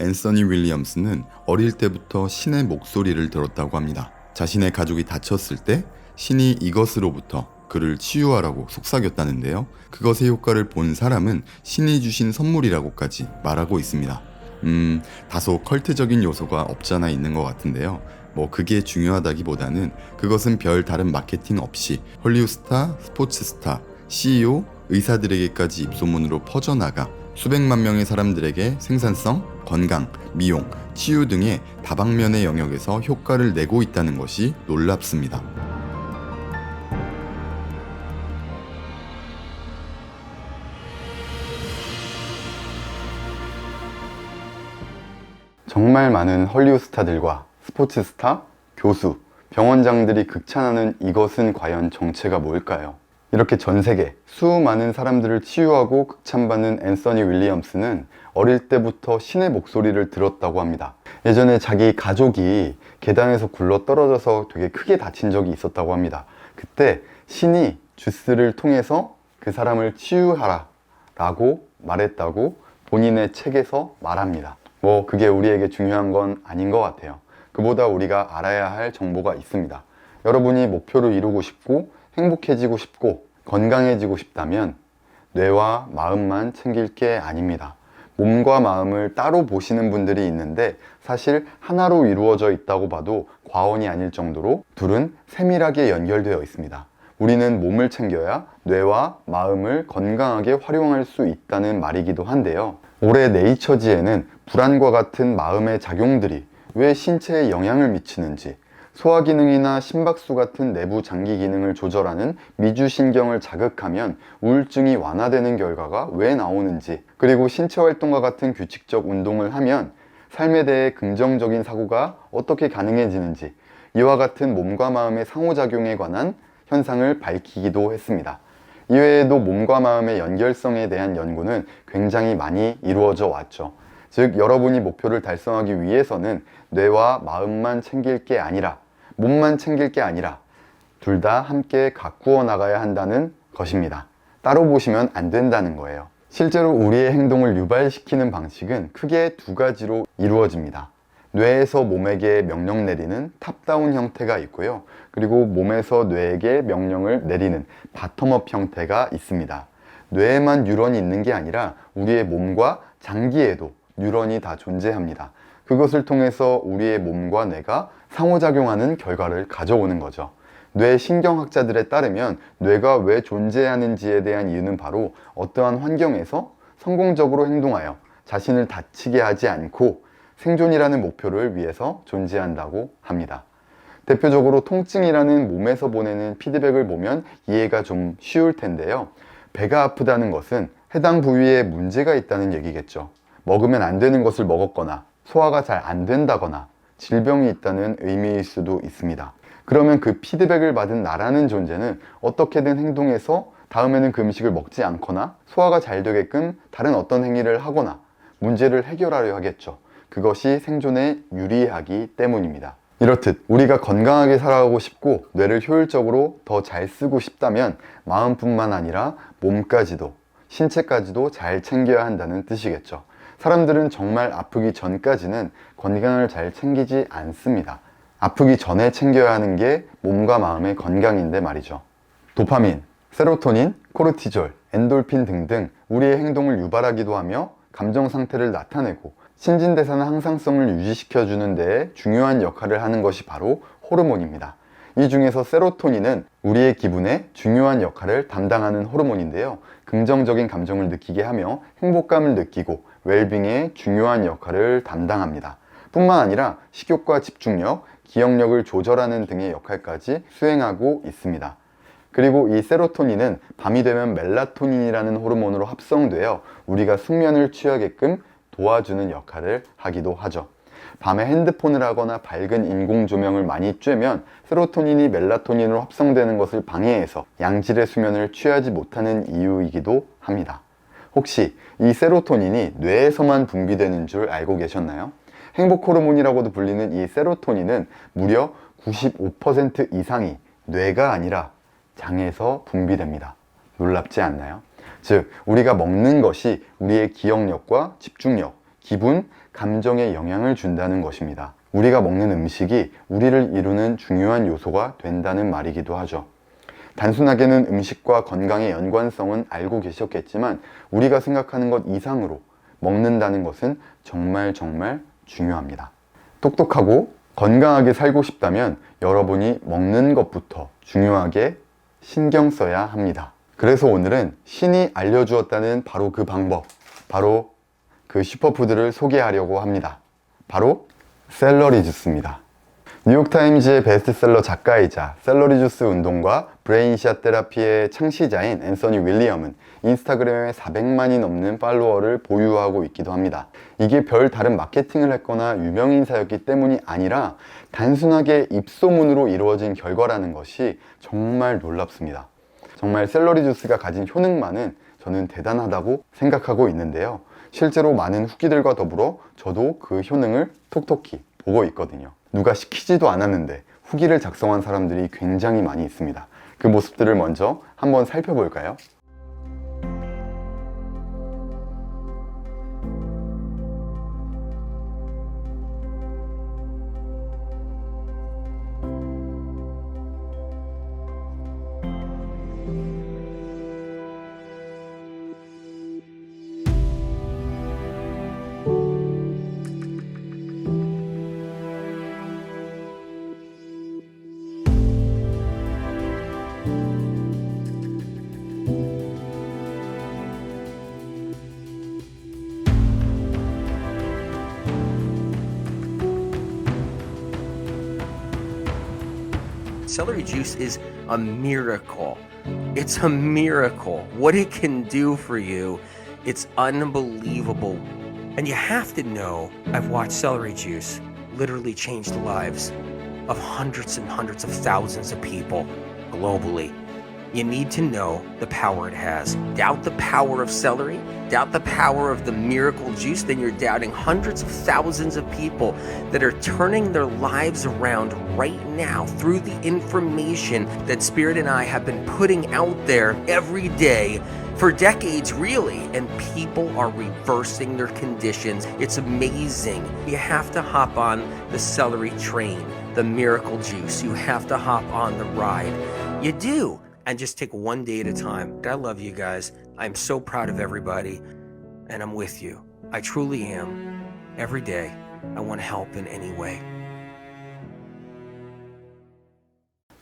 앤서니 윌리엄스는 어릴 때부터 신의 목소리를 들었다고 합니다. 자신의 가족이 다쳤을 때 신이 이것으로부터 그를 치유하라고 속삭였다는데요. 그것의 효과를 본 사람은 신이 주신 선물이라고까지 말하고 있습니다. 다소 컬트적인 요소가 없잖아 있는 것 같은데요. 그게 중요하다기보다는 그것은 별 다른 마케팅 없이 헐리우드 스타, 스포츠 스타, CEO, 의사들에게까지 입소문으로 퍼져나가 수백만 명의 사람들에게 생산성, 건강, 미용, 치유 등의 다방면의 영역에서 효과를 내고 있다는 것이 놀랍습니다. 정말 많은 헐리우드 스타들과 스포츠 스타, 교수, 병원장들이 극찬하는 이것은 과연 정체가 뭘까요? 이렇게 전 세계 수많은 사람들을 치유하고 극찬받는 앤서니 윌리엄스는 어릴 때부터 신의 목소리를 들었다고 합니다. 예전에 자기 가족이 계단에서 굴러 떨어져서 되게 크게 다친 적이 있었다고 합니다. 그때 신이 주스를 통해서 그 사람을 치유하라 라고 말했다고 본인의 책에서 말합니다. 그게 우리에게 중요한 건 아닌 것 같아요. 그보다 우리가 알아야 할 정보가 있습니다. 여러분이 목표를 이루고 싶고 행복해지고 싶고 건강해지고 싶다면 뇌와 마음만 챙길 게 아닙니다. 몸과 마음을 따로 보시는 분들이 있는데 사실 하나로 이루어져 있다고 봐도 과언이 아닐 정도로 둘은 세밀하게 연결되어 있습니다. 우리는 몸을 챙겨야 뇌와 마음을 건강하게 활용할 수 있다는 말이기도 한데요. 올해 네이처지에는 불안과 같은 마음의 작용들이 왜 신체에 영향을 미치는지, 소화기능이나 심박수 같은 내부 장기 기능을 조절하는 미주신경을 자극하면 우울증이 완화되는 결과가 왜 나오는지, 그리고 신체 활동과 같은 규칙적 운동을 하면 삶에 대해 긍정적인 사고가 어떻게 가능해지는지, 이와 같은 몸과 마음의 상호작용에 관한 현상을 밝히기도 했습니다. 이외에도 몸과 마음의 연결성에 대한 연구는 굉장히 많이 이루어져 왔죠. 즉, 여러분이 목표를 달성하기 위해서는 뇌와 마음만 챙길 게 아니라, 몸만 챙길 게 아니라 둘 다 함께 가꾸어 나가야 한다는 것입니다. 따로 보시면 안 된다는 거예요. 실제로 우리의 행동을 유발시키는 방식은 크게 두 가지로 이루어집니다. 뇌에서 몸에게 명령 내리는 탑다운 형태가 있고요. 그리고 몸에서 뇌에게 명령을 내리는 바텀업 형태가 있습니다. 뇌에만 뉴런이 있는 게 아니라 우리의 몸과 장기에도 뉴런이 다 존재합니다. 그것을 통해서 우리의 몸과 뇌가 상호작용하는 결과를 가져오는 거죠. 뇌 신경학자들에 따르면 뇌가 왜 존재하는지에 대한 이유는 바로 어떠한 환경에서 성공적으로 행동하여 자신을 다치게 하지 않고 생존이라는 목표를 위해서 존재한다고 합니다. 대표적으로 통증이라는 몸에서 보내는 피드백을 보면 이해가 좀 쉬울 텐데요. 배가 아프다는 것은 해당 부위에 문제가 있다는 얘기겠죠. 먹으면 안 되는 것을 먹었거나 소화가 잘 안 된다거나 질병이 있다는 의미일 수도 있습니다. 그러면 그 피드백을 받은 나라는 존재는 어떻게든 행동해서 다음에는 그 음식을 먹지 않거나 소화가 잘 되게끔 다른 어떤 행위를 하거나 문제를 해결하려 하겠죠. 그것이 생존에 유리하기 때문입니다. 이렇듯 우리가 건강하게 살아가고 싶고 뇌를 효율적으로 더 잘 쓰고 싶다면 마음뿐만 아니라 몸까지도 신체까지도 잘 챙겨야 한다는 뜻이겠죠. 사람들은 정말 아프기 전까지는 건강을 잘 챙기지 않습니다. 아프기 전에 챙겨야 하는 게 몸과 마음의 건강인데 말이죠. 도파민, 세로토닌, 코르티졸, 엔돌핀 등등 우리의 행동을 유발하기도 하며 감정 상태를 나타내고 신진대사나 항상성을 유지시켜주는 데에 중요한 역할을 하는 것이 바로 호르몬입니다. 이 중에서 세로토닌은 우리의 기분에 중요한 역할을 담당하는 호르몬인데요. 긍정적인 감정을 느끼게 하며 행복감을 느끼고 웰빙에 중요한 역할을 담당합니다. 뿐만 아니라 식욕과 집중력, 기억력을 조절하는 등의 역할까지 수행하고 있습니다. 그리고 이 세로토닌은 밤이 되면 멜라토닌이라는 호르몬으로 합성되어 우리가 숙면을 취하게끔 도와주는 역할을 하기도 하죠. 밤에 핸드폰을 하거나 밝은 인공 조명을 많이 쬐면 세로토닌이 멜라토닌으로 합성되는 것을 방해해서 양질의 수면을 취하지 못하는 이유이기도 합니다. 혹시 이 세로토닌이 뇌에서만 분비되는 줄 알고 계셨나요? 행복 호르몬이라고도 불리는 이 세로토닌은 무려 95% 이상이 뇌가 아니라 장에서 분비됩니다. 놀랍지 않나요? 즉, 우리가 먹는 것이 우리의 기억력과 집중력, 기분, 감정에 영향을 준다는 것입니다. 우리가 먹는 음식이 우리를 이루는 중요한 요소가 된다는 말이기도 하죠. 단순하게는 음식과 건강의 연관성은 알고 계셨겠지만 우리가 생각하는 것 이상으로 먹는다는 것은 정말 중요합니다. 똑똑하고 건강하게 살고 싶다면 여러분이 먹는 것부터 중요하게 신경 써야 합니다. 그래서 오늘은 신이 알려주었다는 바로 그 방법, 바로 그 슈퍼푸드를 소개하려고 합니다. 바로 샐러리 주스입니다. 뉴욕타임즈의 베스트셀러 작가이자 샐러리 주스 운동과 브레인샷 테라피의 창시자인 앤서니 윌리엄은 인스타그램에 400만이 넘는 팔로워를 보유하고 있기도 합니다. 이게 별 다른 마케팅을 했거나 유명인사였기 때문이 아니라 단순하게 입소문으로 이루어진 결과라는 것이 정말 놀랍습니다. 정말 샐러리 주스가 가진 효능만은 저는 대단하다고 생각하고 있는데요. 실제로 많은 후기들과 더불어 저도 그 효능을 톡톡히 보고 있거든요. 누가 시키지도 않았는데 후기를 작성한 사람들이 굉장히 많이 있습니다. 그 모습들을 먼저 한번 살펴볼까요? Celery juice is a miracle. It's a miracle. What it can do for you, it's unbelievable. And you have to know, I've watched celery juice literally change the lives of hundreds and hundreds of thousands of people globally. You need to know the power it has. Doubt the power of celery, doubt the power of the miracle juice, then you're doubting hundreds of thousands of people that are turning their lives around right now through the information that Spirit and I have been putting out there every day for decades, really, and people are reversing their conditions. It's amazing. You have to hop on the celery train, the miracle juice. You have to hop on the ride. You do. And just take one day at a time. I love you guys. I'm so proud of everybody, and I'm with you. I truly am. Every day, I want to help in any way.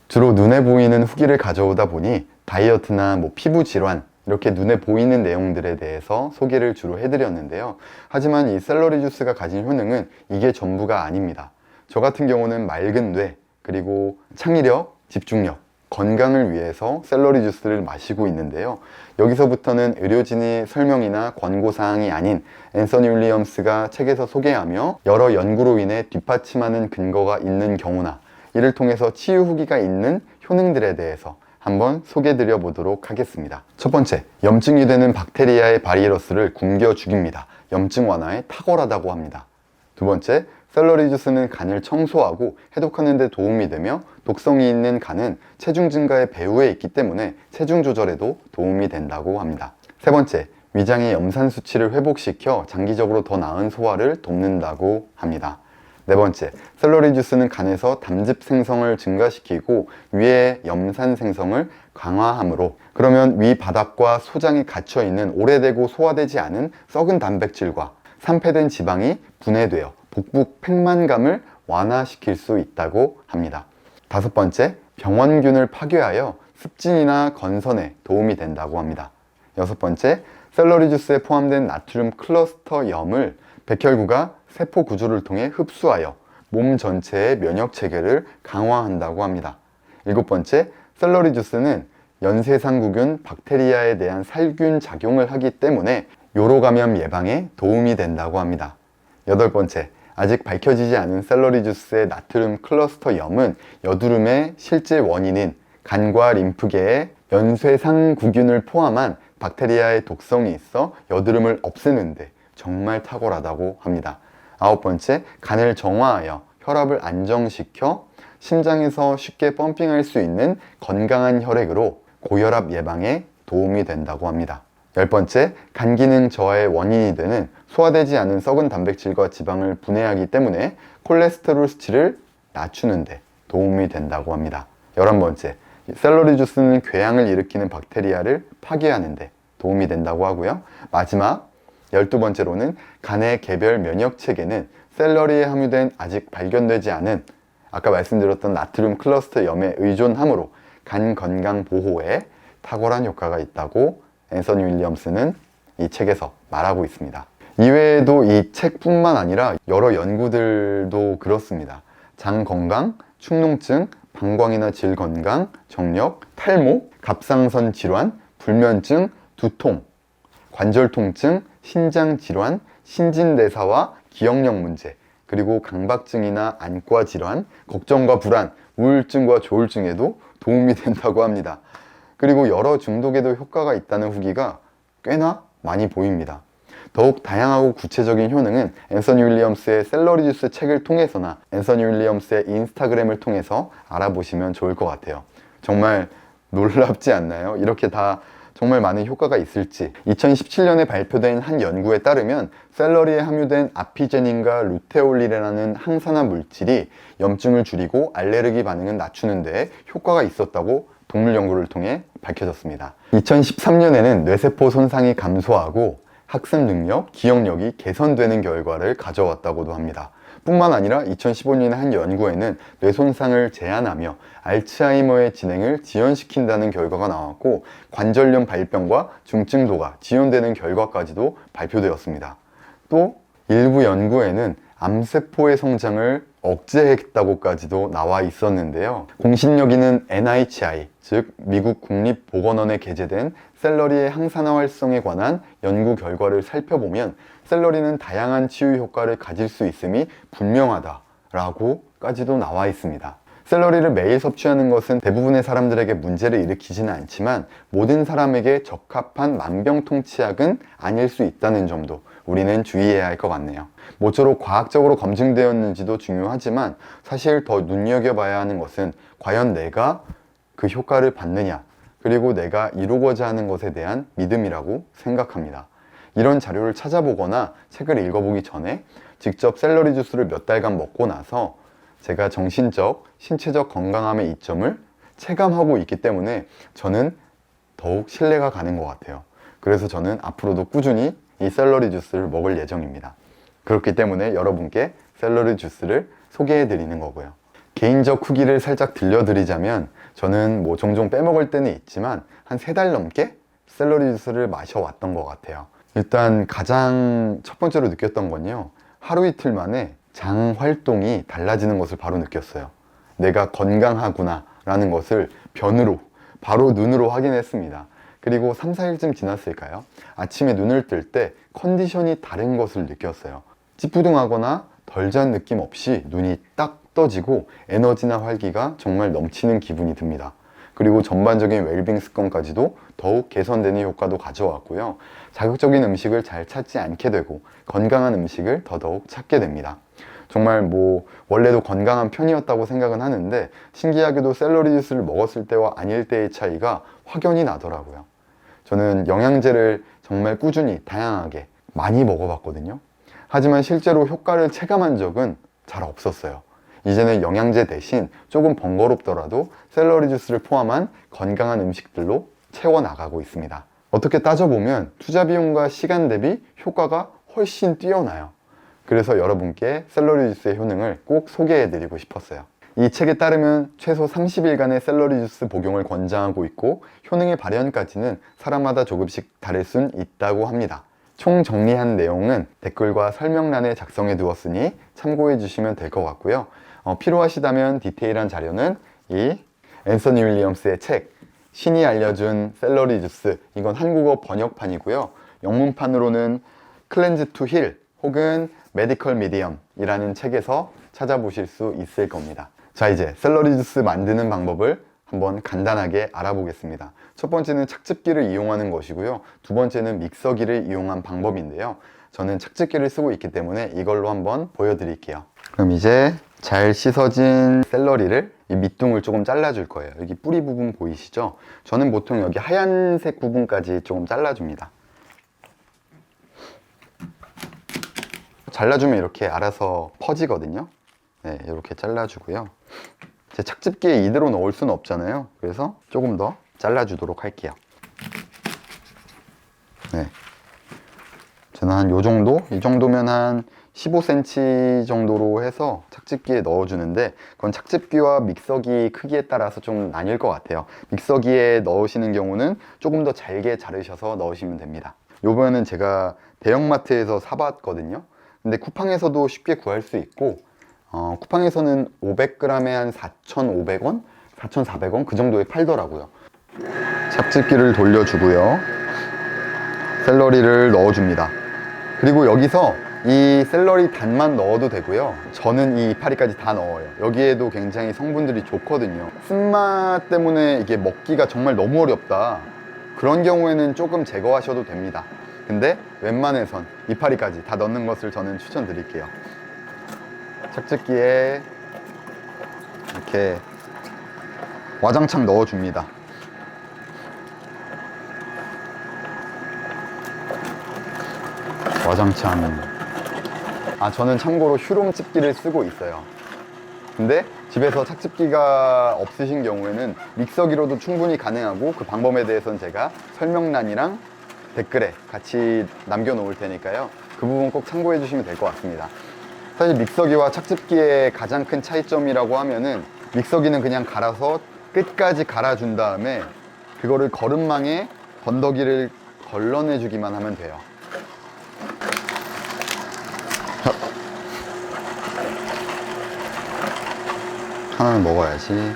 주로 눈에 보이는 후기를 가져오다 보니 다이어트나 피부 질환 이렇게 눈에 보이는 내용들에 대해서 소개를 주로 해드렸는데요. 하지만 이 샐러리 주스가 가진 효능은 이게 전부가 아닙니다. 저 같은 경우는 맑은 뇌, 그리고 창의력, 집중력, 건강을 위해서 샐러리 주스를 마시고 있는데요. 여기서부터는 의료진의 설명이나 권고사항이 아닌 앤서니 윌리엄스가 책에서 소개하며 여러 연구로 인해 뒷받침하는 근거가 있는 경우나 이를 통해서 치유 후기가 있는 효능들에 대해서 한번 소개드려 보도록 하겠습니다. 첫 번째, 염증이 되는 박테리아의 바이러스를 굶겨 죽입니다. 염증 완화에 탁월하다고 합니다. 두 번째, 샐러리 주스는 간을 청소하고 해독하는 데 도움이 되며 독성이 있는 간은 체중 증가의 배후에 있기 때문에 체중 조절에도 도움이 된다고 합니다. 세 번째, 위장의 염산 수치를 회복시켜 장기적으로 더 나은 소화를 돕는다고 합니다. 네 번째, 샐러리 주스는 간에서 담즙 생성을 증가시키고 위의 염산 생성을 강화하므로, 그러면 위 바닥과 소장에 갇혀 있는 오래되고 소화되지 않은 썩은 단백질과 산패된 지방이 분해되어 복부 팽만감을 완화시킬 수 있다고 합니다. 다섯 번째, 병원균을 파괴하여 습진이나 건선에 도움이 된다고 합니다. 여섯 번째, 샐러리 주스에 포함된 나트륨 클러스터 염을 백혈구가 세포 구조를 통해 흡수하여 몸 전체의 면역 체계를 강화한다고 합니다. 일곱 번째, 샐러리 주스는 연쇄상구균 박테리아에 대한 살균 작용을 하기 때문에 요로 감염 예방에 도움이 된다고 합니다. 여덟 번째, 아직 밝혀지지 않은 샐러리 주스의 나트륨 클러스터 염은 여드름의 실제 원인인 간과 림프계에 연쇄상구균을 포함한 박테리아의 독성이 있어 여드름을 없애는데 정말 탁월하다고 합니다. 아홉 번째, 간을 정화하여 혈압을 안정시켜 심장에서 쉽게 펌핑할 수 있는 건강한 혈액으로 고혈압 예방에 도움이 된다고 합니다. 10번째, 간 기능 저하의 원인이 되는 소화되지 않은 썩은 단백질과 지방을 분해하기 때문에 콜레스테롤 수치를 낮추는 데 도움이 된다고 합니다. 11번째, 샐러리 주스는 궤양을 일으키는 박테리아를 파괴하는 데 도움이 된다고 하고요. 마지막 12번째로는 간의 개별 면역 체계는 샐러리에 함유된 아직 발견되지 않은 아까 말씀드렸던 나트륨 클러스터 염에 의존하므로 간 건강 보호에 탁월한 효과가 있다고 앤서니 윌리엄스는 이 책에서 말하고 있습니다. 이외에도 이 책뿐만 아니라 여러 연구들도 그렇습니다. 장 건강, 축농증, 방광이나 질 건강, 정력, 탈모, 갑상선 질환, 불면증, 두통, 관절 통증, 신장 질환, 신진대사와 기억력 문제, 그리고 강박증이나 안과 질환, 걱정과 불안, 우울증과 조울증에도 도움이 된다고 합니다. 그리고 여러 중독에도 효과가 있다는 후기가 꽤나 많이 보입니다. 더욱 다양하고 구체적인 효능은 앤서니 윌리엄스의 샐러리 주스 책을 통해서나 앤서니 윌리엄스의 인스타그램을 통해서 알아보시면 좋을 것 같아요. 정말 놀랍지 않나요? 이렇게 다 정말 많은 효과가 있을지. 2017년에 발표된 한 연구에 따르면 샐러리에 함유된 아피제닌과 루테올리라는 항산화 물질이 염증을 줄이고 알레르기 반응을 낮추는 데 효과가 있었다고 동물 연구를 통해 밝혀졌습니다. 2013년에는 뇌세포 손상이 감소하고 학습 능력, 기억력이 개선되는 결과를 가져왔다고도 합니다. 뿐만 아니라 2015년의 한 연구에는 뇌 손상을 제한하며 알츠하이머의 진행을 지연시킨다는 결과가 나왔고 관절염 발병과 중증도가 지연되는 결과까지도 발표되었습니다. 또 일부 연구에는 암세포의 성장을 억제했다고까지도 나와 있었는데요. 공신력 있는 NICI, 즉 미국 국립보건원에 게재된 샐러리의 항산화 활성에 관한 연구 결과를 살펴보면 샐러리는 다양한 치유 효과를 가질 수 있음이 분명하다라고까지도 나와 있습니다. 샐러리를 매일 섭취하는 것은 대부분의 사람들에게 문제를 일으키지는 않지만 모든 사람에게 적합한 만병통치약은 아닐 수 있다는 점도 우리는 주의해야 할 것 같네요. 모쪼록 과학적으로 검증되었는지도 중요하지만 사실 더 눈여겨봐야 하는 것은 과연 내가 그 효과를 받느냐, 그리고 내가 이루고자 하는 것에 대한 믿음이라고 생각합니다. 이런 자료를 찾아보거나 책을 읽어보기 전에 직접 샐러리 주스를 몇 달간 먹고 나서 제가 정신적, 신체적 건강함의 이점을 체감하고 있기 때문에 저는 더욱 신뢰가 가는 것 같아요. 그래서 저는 앞으로도 꾸준히 이 샐러리 주스를 먹을 예정입니다. 그렇기 때문에 여러분께 샐러리 주스를 소개해 드리는 거고요. 개인적 후기를 살짝 들려드리자면 저는 뭐 종종 빼먹을 때는 있지만 한 3달 넘게 샐러리 주스를 마셔왔던 것 같아요. 일단 가장 첫 번째로 느꼈던 건요, 하루 이틀 만에 장 활동이 달라지는 것을 바로 느꼈어요. 내가 건강하구나 라는 것을 변으로 바로 눈으로 확인했습니다. 그리고 3, 4일쯤 지났을까요? 아침에 눈을 뜰 때 컨디션이 다른 것을 느꼈어요. 찌뿌둥하거나 덜 잔 느낌 없이 눈이 딱 떠지고 에너지나 활기가 정말 넘치는 기분이 듭니다. 그리고 전반적인 웰빙 습관까지도 더욱 개선되는 효과도 가져왔고요. 자극적인 음식을 잘 찾지 않게 되고 건강한 음식을 더더욱 찾게 됩니다. 정말 뭐 원래도 건강한 편이었다고 생각은 하는데 신기하게도 샐러리 주스를 먹었을 때와 아닐 때의 차이가 확연히 나더라고요. 저는 영양제를 정말 꾸준히 다양하게 많이 먹어봤거든요. 하지만 실제로 효과를 체감한 적은 잘 없었어요. 이제는 영양제 대신 조금 번거롭더라도 샐러리 주스를 포함한 건강한 음식들로 채워나가고 있습니다. 어떻게 따져보면 투자 비용과 시간 대비 효과가 훨씬 뛰어나요. 그래서 여러분께 샐러리 주스의 효능을 꼭 소개해드리고 싶었어요. 이 책에 따르면 최소 30일간의 샐러리 주스 복용을 권장하고 있고 효능의 발현까지는 사람마다 조금씩 다를 순 있다고 합니다. 총 정리한 내용은 댓글과 설명란에 작성해 두었으니 참고해 주시면 될 것 같고요. 필요하시다면 디테일한 자료는 이 앤서니 윌리엄스의 책 신이 알려준 샐러리 주스, 이건 한국어 번역판이고요. 영문판으로는 클렌즈 투 힐 혹은 메디컬 미디엄이라는 책에서 찾아보실 수 있을 겁니다. 자, 이제 샐러리 주스 만드는 방법을 한번 간단하게 알아보겠습니다. 첫 번째는 착즙기를 이용하는 것이고요. 두 번째는 믹서기를 이용한 방법인데요. 저는 착즙기를 쓰고 있기 때문에 이걸로 한번 보여드릴게요. 그럼 이제 잘 씻어진 샐러리를 이 밑둥을 조금 잘라줄 거예요. 여기 뿌리 부분 보이시죠? 저는 보통 여기 하얀색 부분까지 조금 잘라줍니다. 잘라주면 이렇게 알아서 퍼지거든요. 네, 이렇게 잘라주고요. 제 착즙기에 이대로 넣을 수는 없잖아요. 그래서 조금 더 잘라주도록 할게요. 네. 저는 한 요 정도? 이 정도면 한 15cm 정도로 해서 착즙기에 넣어주는데, 그건 착즙기와 믹서기 크기에 따라서 좀 나뉠 것 같아요. 믹서기에 넣으시는 경우는 조금 더 잘게 자르셔서 넣으시면 됩니다. 요번에는 제가 대형마트에서 사봤거든요. 근데 쿠팡에서도 쉽게 구할 수 있고, 쿠팡에서는 500g에 한 4,500원? 4,400원? 그 정도에 팔더라고요. 착즙기를 돌려주고요. 샐러리를 넣어줍니다. 그리고 여기서 이 샐러리 단만 넣어도 되고요. 저는 이 이파리까지 다 넣어요. 여기에도 굉장히 성분들이 좋거든요. 쓴맛 때문에 이게 먹기가 정말 너무 어렵다, 그런 경우에는 조금 제거하셔도 됩니다. 근데 웬만해선 이파리까지 다 넣는 것을 저는 추천드릴게요. 착즙기에 이렇게 와장창 넣어줍니다. 와장창. 저는 참고로 휴롬 집기를 쓰고 있어요. 근데 집에서 착즙기가 없으신 경우에는 믹서기로도 충분히 가능하고, 그 방법에 대해서는 제가 설명란이랑 댓글에 같이 남겨놓을 테니까요. 그 부분 꼭 참고해 주시면 될 것 같습니다. 사실 믹서기와 착즙기의 가장 큰 차이점이라고 하면은, 믹서기는 그냥 갈아서 끝까지 갈아준 다음에 그거를 거름망에 건더기를 걸러내 주기만 하면 돼요. 하나는 먹어야지.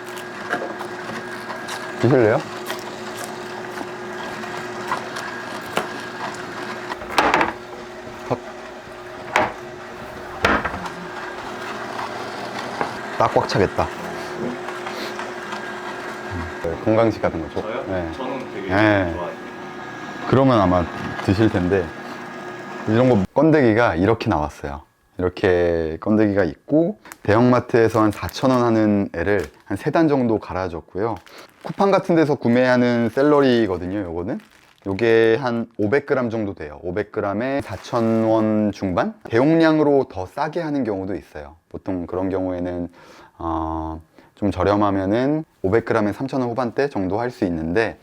드실래요? 딱 꽉 차겠다. 건강식 같은 거 좋아. 저요? 네. 저는 되게 네. 좋아해요. 그러면 아마 드실 텐데, 이런 거 건더기가 이렇게 나왔어요. 이렇게 건더기가 있고, 대형마트에서 한 4,000원 하는 애를 한 3단 정도 갈아줬고요. 쿠팡 같은 데서 구매하는 샐러리거든요, 요거는. 요게 한 500g 정도 돼요. 500g에 4,000원 중반? 대용량으로 더 싸게 하는 경우도 있어요. 보통 그런 경우에는 좀 저렴하면은 500g에 3,000원 후반대 정도 할 수 있는데,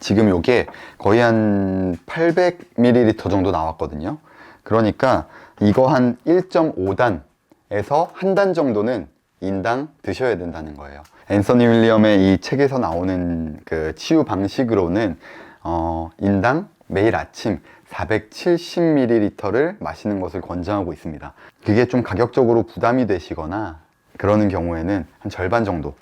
지금 요게 거의 한 800ml 정도 나왔거든요. 그러니까 이거 한 1.5단에서 한 단 정도는 인당 드셔야 된다는 거예요. 앤서니 윌리엄의 이 책에서 나오는 그 치유 방식으로는 인당 매일 아침 470ml를 마시는 것을 권장하고 있습니다. 그게 좀 가격적으로 부담이 되시거나 그러는 경우에는 한 절반 정도,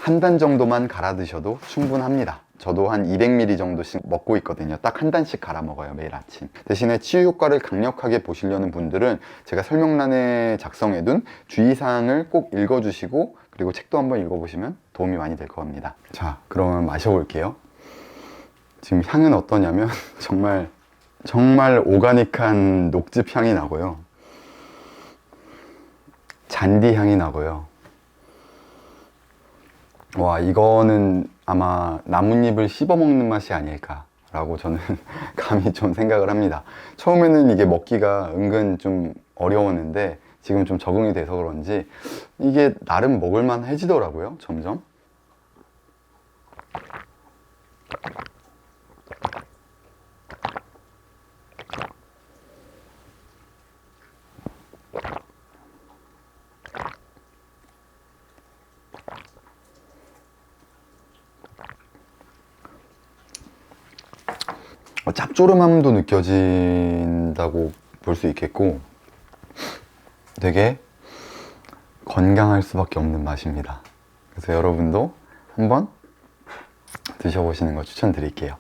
한 단 정도만 갈아 드셔도 충분합니다. 저도 한 200ml 정도씩 먹고 있거든요. 딱 한 단씩 갈아 먹어요, 매일 아침. 대신에 치유 효과를 강력하게 보시려는 분들은 제가 설명란에 작성해둔 주의사항을 꼭 읽어주시고, 그리고 책도 한번 읽어보시면 도움이 많이 될 겁니다. 자, 그러면 마셔볼게요. 지금 향은 어떠냐면 정말 오가닉한 녹즙 향이 나고요. 잔디 향이 나고요. 와, 이거는 아마 나뭇잎을 씹어 먹는 맛이 아닐까 라고 저는 감히 좀 생각을 합니다. 처음에는 이게 먹기가 은근 좀 어려웠는데, 지금 좀 적응이 돼서 그런지 이게 나름 먹을만 해지더라고요, 점점. 짭조름함도 느껴진다고 볼 수 있겠고, 되게 건강할 수밖에 없는 맛입니다. 그래서 여러분도 한번 드셔보시는 거 추천드릴게요.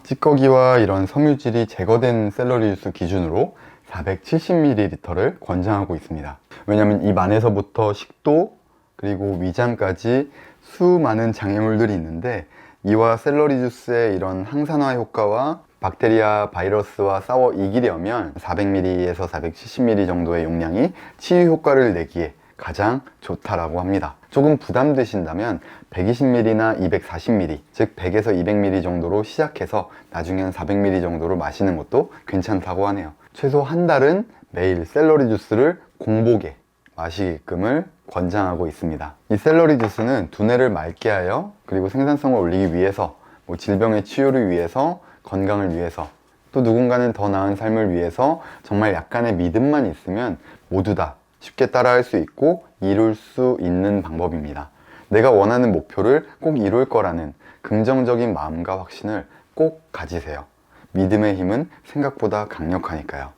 찌꺼기와 이런 섬유질이 제거된 샐러리 주스 기준으로 470ml를 권장하고 있습니다. 왜냐하면 입 안에서부터 식도 그리고 위장까지 수많은 장애물들이 있는데, 이와 샐러리 주스의 이런 항산화 효과와 박테리아, 바이러스와 싸워 이기려면 400ml에서 470ml 정도의 용량이 치유 효과를 내기에 가장 좋다라고 합니다. 조금 부담되신다면 120ml나 240ml, 즉 100에서 200ml 정도로 시작해서 나중엔 400ml 정도로 마시는 것도 괜찮다고 하네요. 최소 한 달은 매일 샐러리 주스를 공복에 마시게끔을 권장하고 있습니다. 이 샐러리 주스는 두뇌를 맑게 하여 그리고 생산성을 올리기 위해서, 질병의 치유를 위해서, 건강을 위해서, 또 누군가는 더 나은 삶을 위해서 정말 약간의 믿음만 있으면 모두 다 쉽게 따라할 수 있고 이룰 수 있는 방법입니다. 내가 원하는 목표를 꼭 이룰 거라는 긍정적인 마음과 확신을 꼭 가지세요. 믿음의 힘은 생각보다 강력하니까요.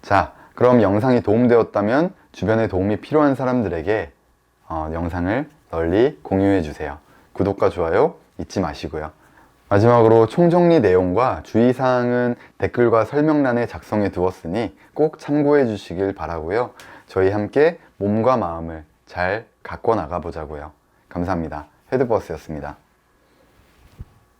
자, 그럼 영상이 도움되었다면 주변에 도움이 필요한 사람들에게 영상을 널리 공유해 주세요. 구독과 좋아요 잊지 마시고요. 마지막으로 총정리 내용과 주의사항은 댓글과 설명란에 작성해 두었으니 꼭 참고해 주시길 바라고요. 저희 함께 몸과 마음을 잘 가꿔 나가 보자고요. 감사합니다. 헤드버스였습니다.